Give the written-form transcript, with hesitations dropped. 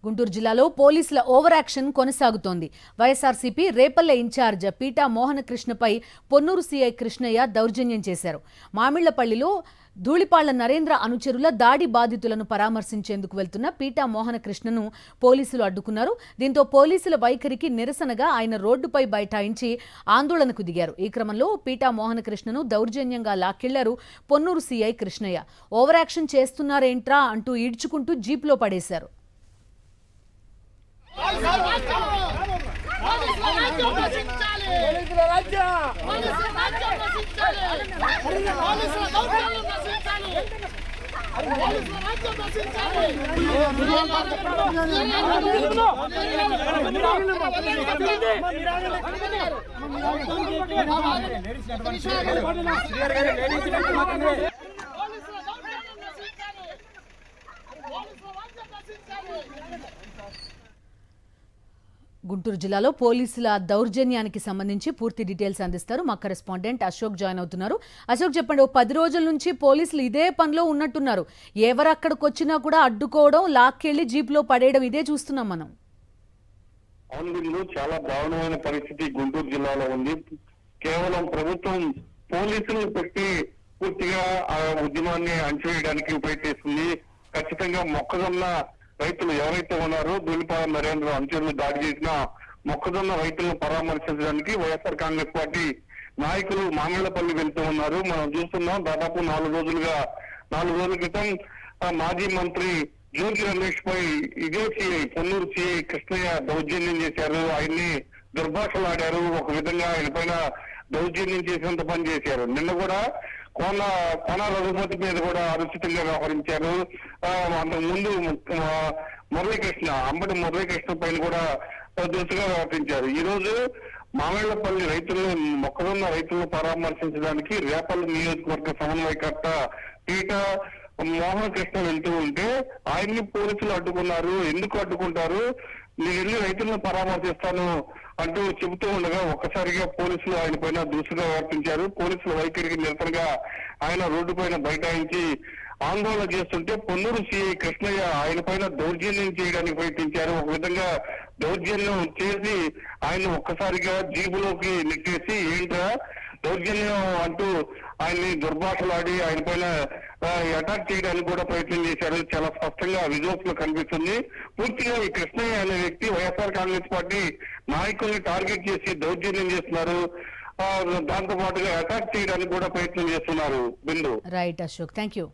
గుంటూరు జిల్లాలో పోలీసుల over action కొనసాగుతోంది. వైఎస్ఆర్సీపీ రేపల్లె ఇన్ఛార్జ్ పీటా మోహనకృష్ణపై పొన్నూరు సీఐ కృష్ణయ్య దౌర్జన్యం చేశారు. మామిళ్లపల్లిలో ధూళిపాళ్ల నరేంద్ర అనుచరుల దాడి బాధితులను పరామర్శించేందుకు వెళ్తున్న పీటా మోహనకృష్ణను పోలీసులు అడ్డుకున్నారు. దీంతో పోలీసుల వైఖరికి నిరసనగా ఆయన రోడ్డుపై బైఠాయించి ఆందోళనకు దిగారు. ఈ క్రమంలో పీటా మోహనకృష్ణను దౌర్జన్యంగా లాక్కెళ్లారు Ponnur CI Krishnaiah. Over action చేస్తున్నారేంట్రా అంటూ ఈడ్చుకుంటూ జీప్లో పడేశారు. గుంటూరు జిల్లాలో పోలీసుల దౌర్జన్యానికి సంబంధించి పూర్తి డీటెయిల్స్ అందిస్తారు మా కరెస్పాండెంట్ అశోక్ జాయిన్ అవుతున్నారు. అశోక్, చెప్పండి, 10 రోజుల నుంచి పోలీసులు ఇదే పనిలో ఉన్నట్టున్నారు. ఎవరక్కడికి వచ్చినా కూడా అడ్డుకోవడం, లాక్కెళ్లి జీప్లో పడేయడం, ఇదే చూస్తున్నాం మనం. అవును, చాలా దారుణమైన పరిస్థితి గుంటూరు జిల్లాలో ఉంది. కేవలం ప్రభుత్వం పోలీసులు పెట్టి పూర్తిగా ఆ ఉద్యమాన్ని అణచివేయడానికి ప్రయత్నిస్తుంది. ఖచ్చితంగా మొక్కజొన్న రైతులు ఎవరైతే ఉన్నారో ధూళిపాళ్ల నరేంద్ర అనుచరులు దాడి చేసిన మొక్కజొన్న రైతులను పరామర్శించడానికి వైఎస్ఆర్ కాంగ్రెస్ పార్టీ నాయకులు మామిళ్లపల్లి వెళ్తూ ఉన్నారు. మనం చూస్తున్నాం, దాదాపు 4 రోజుల క్రితం మాజీ మంత్రి జోగి రమేష్ పై ఇదే సిఐ పొన్నూరు సిఐ కృష్ణయ్య దౌర్జన్యం చేశారు. ఆయన్ని దుర్భాషలాడారు. ఒక విధంగా ఆయన పైన దౌర్జన్యం చేసినంత పని చేశారు. నిన్న కూడా కోన రఘుపతి మీద కూడా అనుచితంగా వ్యవహరించారు. అంతకుముందు అంబటి మురళీకృష్ణ పైన కూడా దురుసుగా వ్యవహరించారు. ఈ రోజు మామిళ్లపల్లి మొక్కజొన్న రైతులను పరామర్శించడానికి రేపల్లి నియోజకవర్గ సమన్వయకర్త పీటా మోహనకృష్ణ వెళ్తూ ఉంటే ఆయన్ని పోలీసులు అడ్డుకున్నారు. ఎందుకు అడ్డుకుంటారు, నేను వెళ్ళి రైతులను పరామర్శిస్తాను అంటూ చెబుతూ ఉండగా ఒక్కసారిగా పోలీసులు ఆయన పైన దురుసుగా వ్యవహరించారు. పోలీసుల వైఖరికి నిరసనగా ఆయన రోడ్డు పైన బైఠాయించి ఆందోళన చేస్తుంటే పొన్నూరు సిఐ కృష్ణయ్య ఆయన పైన దౌర్జన్యం చేయడానికి ప్రయత్నించారు. ఒక విధంగా దౌర్జన్యం చేసి ఆయన ఒక్కసారిగా జీబులోకి నెట్టేసి ఏంట్రా దౌర్జన్యం అంటూ ఆయన్ని దుర్భాషలాడి ఆయన పైన అటాక్ చేయడానికి కూడా ప్రయత్నం చేశారు. చాలా స్పష్టంగా విజువల్స్ లో కనిపిస్తుంది. పూర్తిగా ఈ కృష్ణయ్య అనే వ్యక్తి వైఎస్ఆర్ కాంగ్రెస్ పార్టీ నాయకుల్ని టార్గెట్ చేసి దౌర్జన్యం చేస్తున్నారు. దాంతో పాటుగా అటాక్ చేయడానికి కూడా ప్రయత్నం చేస్తున్నారు. Bindu. Right Ashok, thank you.